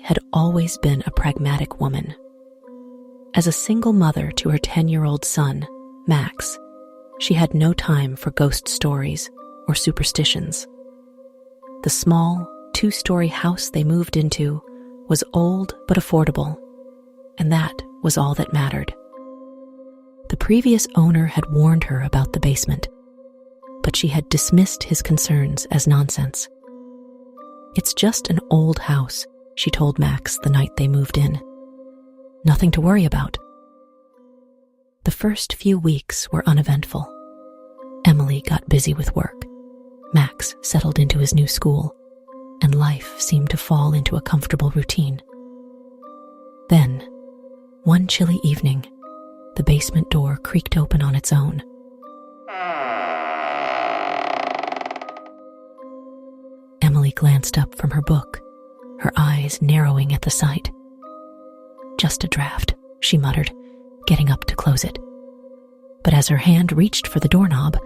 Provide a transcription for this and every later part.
had always been a pragmatic woman. As a single mother to her 10-year-old son, Max, she had no time for ghost stories or superstitions. The small, 2-story house they moved into was old but affordable, and that was all that mattered. The previous owner had warned her about the basement, but she had dismissed his concerns as nonsense. "It's just an old house," she told Max the night they moved in. "Nothing to worry about." The first few weeks were uneventful. Emily got busy with work. Max settled into his new school, and life seemed to fall into a comfortable routine. Then, one chilly evening, the basement door creaked open on its own. Emily glanced up from her book, her eyes narrowing at the sight. "Just a draft," she muttered, getting up to close it. But as her hand reached for the doorknob,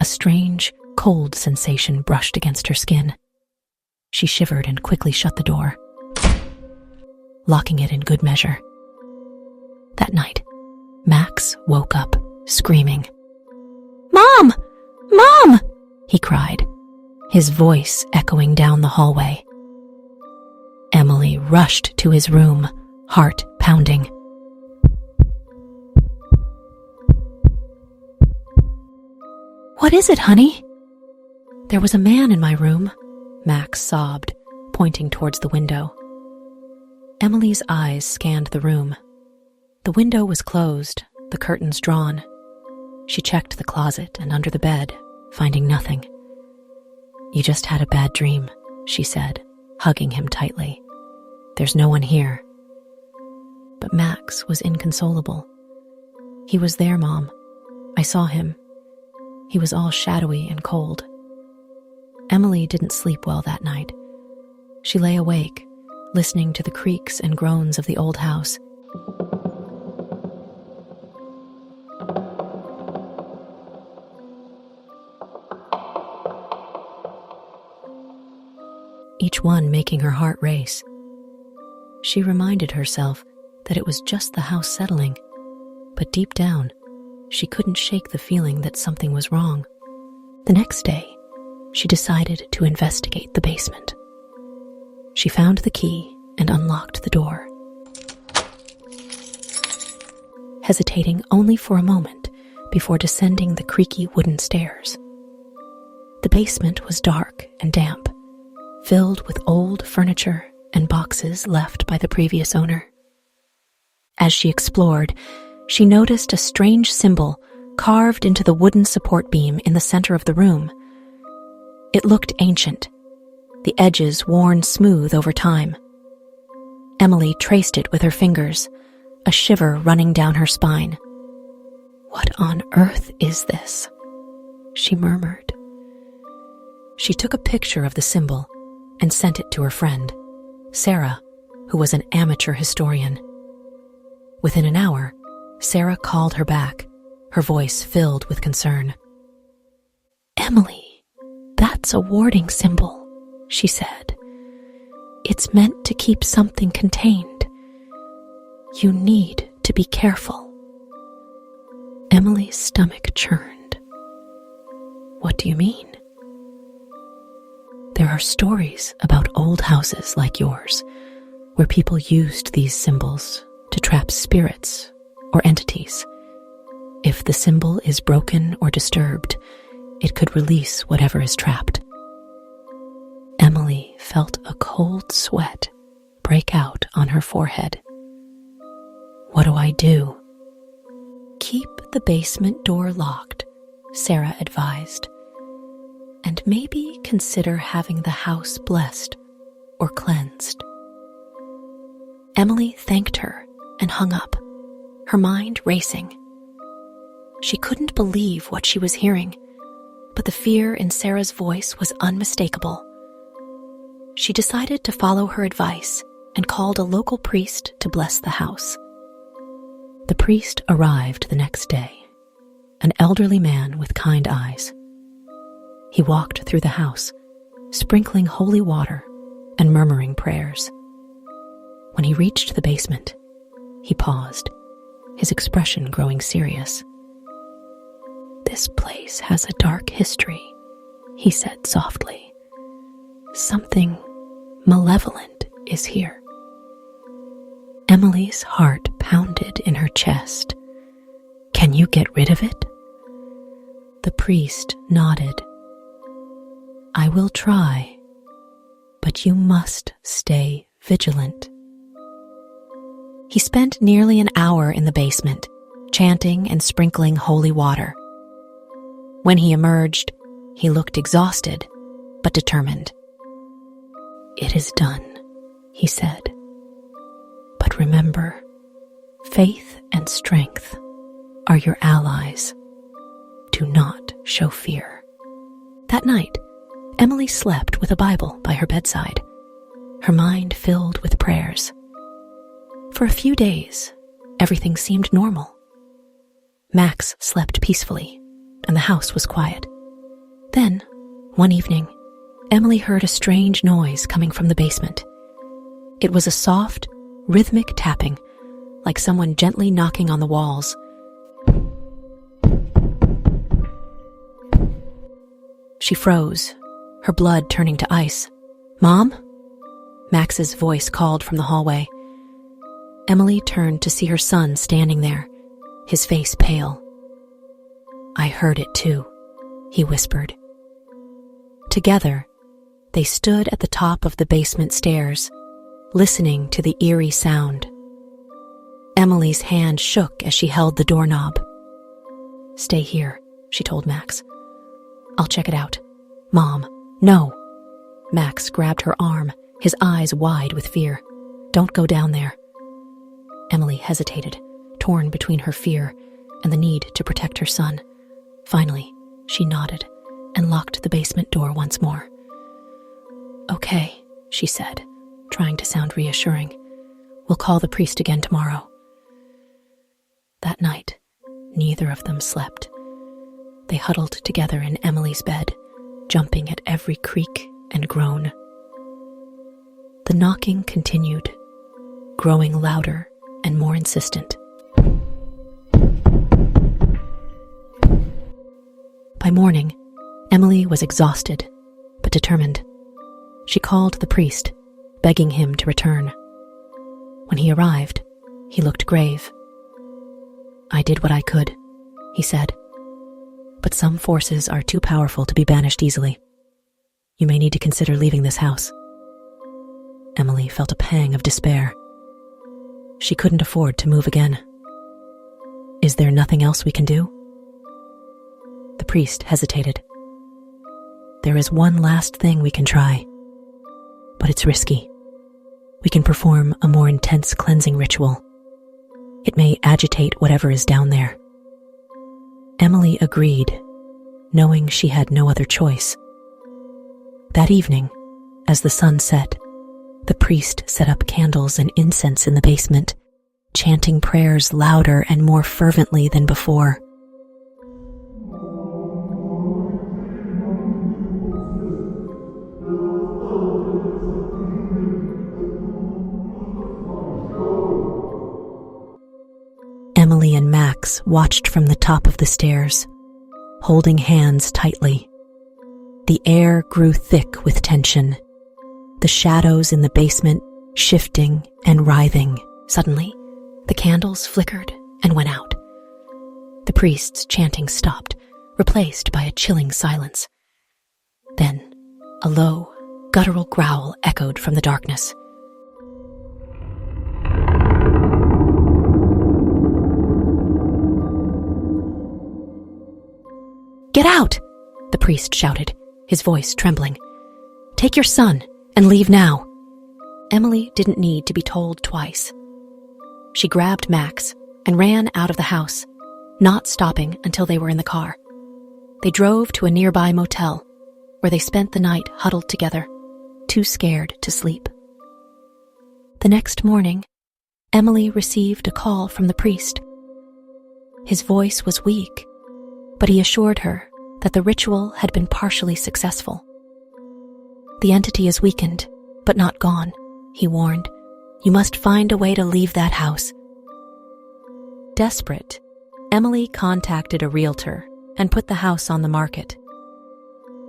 a strange, cold sensation brushed against her skin. She shivered and quickly shut the door, locking it in good measure. That night, Max woke up, screaming. "Mom! Mom!" he cried, his voice echoing down the hallway. Emily rushed to his room, heart pounding. "What is it, honey?" "There was a man in my room," Max sobbed, pointing towards the window. Emily's eyes scanned the room. The window was closed, the curtains drawn. She checked the closet and under the bed, finding nothing. "You just had a bad dream," she said, hugging him tightly. "There's no one here." But Max was inconsolable. "He was there, Mom. I saw him. He was all shadowy and cold." Emily didn't sleep well that night. She lay awake, listening to the creaks and groans of the old house. Each one making her heart race. She reminded herself that it was just the house settling, but deep down, she couldn't shake the feeling that something was wrong. The next day, she decided to investigate the basement. She found the key and unlocked the door, hesitating only for a moment before descending the creaky wooden stairs. The basement was dark and damp, filled with old furniture and boxes left by the previous owner. As she explored, she noticed a strange symbol carved into the wooden support beam in the center of the room. It looked ancient, the edges worn smooth over time. Emily traced it with her fingers, a shiver running down her spine. "What on earth is this?" she murmured. She took a picture of the symbol and sent it to her friend, Sarah, who was an amateur historian. Within an hour, Sarah called her back, her voice filled with concern. "Emily, that's a warding symbol," she said. "It's meant to keep something contained. You need to be careful." Emily's stomach churned. "What do you mean?" "There are stories about old houses like yours, where people used these symbols to trap spirits or entities. If the symbol is broken or disturbed, it could release whatever is trapped." Emily felt a cold sweat break out on her forehead. "What do I do?" "Keep the basement door locked," Sarah advised, "and maybe consider having the house blessed or cleansed." Emily thanked her and hung up, her mind racing. She couldn't believe what she was hearing, but the fear in Sarah's voice was unmistakable. She decided to follow her advice and called a local priest to bless the house. The priest arrived the next day, an elderly man with kind eyes. He walked through the house, sprinkling holy water and murmuring prayers. When he reached the basement, he paused, his expression growing serious. "This place has a dark history," he said softly. "Something malevolent is here." Emily's heart pounded in her chest. "Can you get rid of it?" The priest nodded. "I will try, but you must stay vigilant." He spent nearly an hour in the basement, chanting and sprinkling holy water. When he emerged, he looked exhausted, but determined. "It is done," he said. "But remember, faith and strength are your allies. Do not show fear." That night, Emily slept with a Bible by her bedside, her mind filled with prayers. For a few days, everything seemed normal. Max slept peacefully, and the house was quiet. Then, one evening, Emily heard a strange noise coming from the basement. It was a soft, rhythmic tapping, like someone gently knocking on the walls. She froze, her blood turning to ice. "Mom?" Max's voice called from the hallway. Emily turned to see her son standing there, his face pale. "I heard it too," he whispered. Together, they stood at the top of the basement stairs, listening to the eerie sound. Emily's hand shook as she held the doorknob. "Stay here," she told Max. "I'll check it out." "Mom, no." Max grabbed her arm, his eyes wide with fear. "Don't go down there." Emily hesitated, torn between her fear and the need to protect her son. Finally, she nodded and locked the basement door once more. "Okay," she said, trying to sound reassuring. "We'll call the priest again tomorrow." That night, neither of them slept. They huddled together in Emily's bed, jumping at every creak and groan. The knocking continued, growing louder and more insistent. By morning, Emily was exhausted, but determined. She called the priest, begging him to return. When he arrived, he looked grave. "I did what I could," he said. "But some forces are too powerful to be banished easily. You may need to consider leaving this house." Emily felt a pang of despair. She couldn't afford to move again. "Is there nothing else we can do?" The priest hesitated. "There is one last thing we can try, but it's risky. We can perform a more intense cleansing ritual. It may agitate whatever is down there." Emily agreed, knowing she had no other choice. That evening, as the sun set, the priest set up candles and incense in the basement, chanting prayers louder and more fervently than before. Emily and Max watched from the top of the stairs, holding hands tightly. The air grew thick with tension, the shadows in the basement shifting and writhing. Suddenly, the candles flickered and went out. The priest's chanting stopped, replaced by a chilling silence. Then, a low, guttural growl echoed from the darkness. "Get out!" the priest shouted, his voice trembling. "Take your son and leave now." Emily didn't need to be told twice. She grabbed Max and ran out of the house, not stopping until they were in the car. They drove to a nearby motel, where they spent the night huddled together, too scared to sleep. The next morning, Emily received a call from the priest. His voice was weak, but he assured her that the ritual had been partially successful. "The entity is weakened, but not gone," he warned. You must find a way to leave that house." Desperate, Emily contacted a realtor and put the house on the market.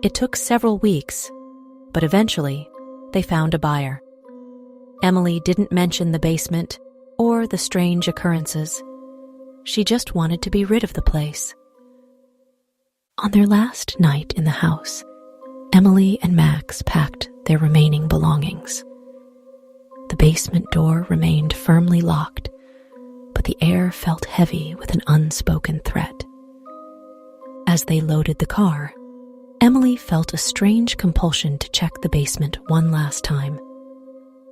It took several weeks, but eventually they found a buyer. Emily didn't mention the basement or the strange occurrences. She just wanted to be rid of the place. On their last night in the house, Emily and Max packed their remaining belongings. The basement door remained firmly locked, but the air felt heavy with an unspoken threat. As they loaded the car, Emily felt a strange compulsion to check the basement one last time.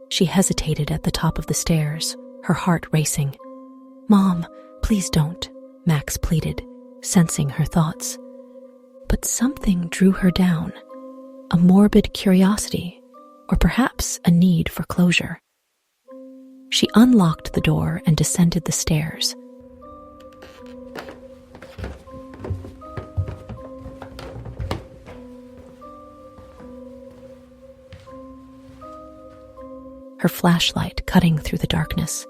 She hesitated at the top of the stairs, her heart racing. "Mom, please don't," Max pleaded, sensing her thoughts. But something drew her down, a morbid curiosity, or perhaps a need for closure. She unlocked the door and descended the stairs. Her flashlight cutting through the darkness.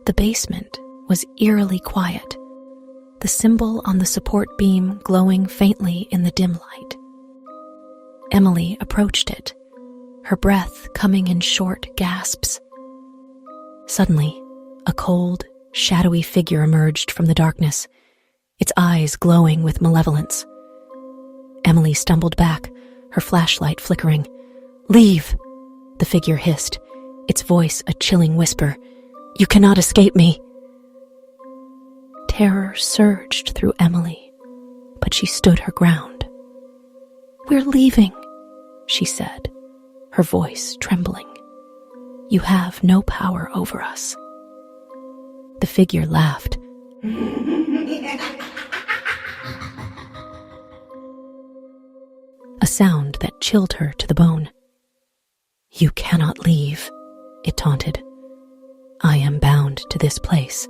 The basement was eerily quiet, the symbol on the support beam glowing faintly in the dim light. Emily approached it, her breath coming in short gasps. Suddenly, a cold, shadowy figure emerged from the darkness, its eyes glowing with malevolence. Emily stumbled back, her flashlight flickering. "Leave!" the figure hissed, its voice a chilling whisper. "You cannot escape me." Terror surged through Emily, but she stood her ground. "We're leaving," she said, her voice trembling. "You have no power over us." The figure laughed. A sound that chilled her to the bone. "You cannot leave," it taunted. "I am bound to this place,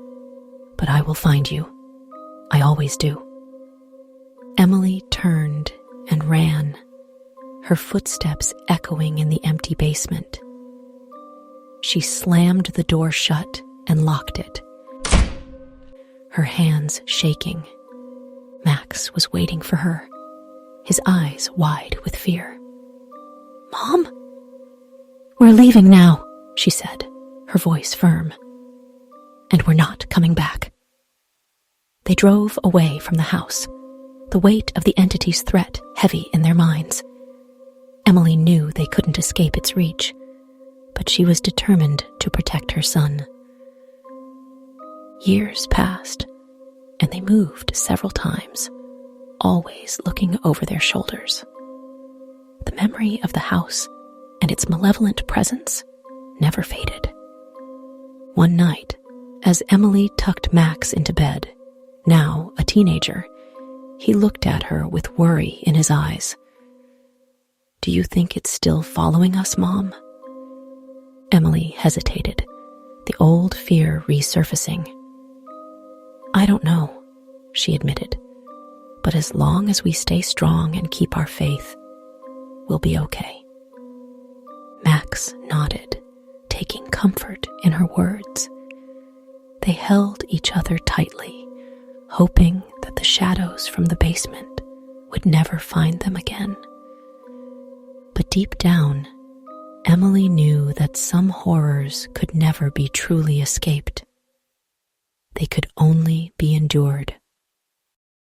but I will find you. I always do." Emily turned and ran, her footsteps echoing in the empty basement. She slammed the door shut and locked it, her hands shaking. Max was waiting for her, his eyes wide with fear. "Mom?" "We're leaving now," she said, her voice firm. "And we're not coming back." They drove away from the house, the weight of the entity's threat heavy in their minds. Emily knew they couldn't escape its reach, but she was determined to protect her son. Years passed, and they moved several times, always looking over their shoulders. The memory of the house and its malevolent presence never faded. One night, as Emily tucked Max into bed, now a teenager, he looked at her with worry in his eyes. "Do you think it's still following us, Mom?" Emily hesitated, the old fear resurfacing. "I don't know," she admitted, "but as long as we stay strong and keep our faith, we'll be okay." Max nodded, taking comfort in her words. They held each other tightly, hoping that the shadows from the basement would never find them again. But deep down, Emily knew that some horrors could never be truly escaped. They could only be endured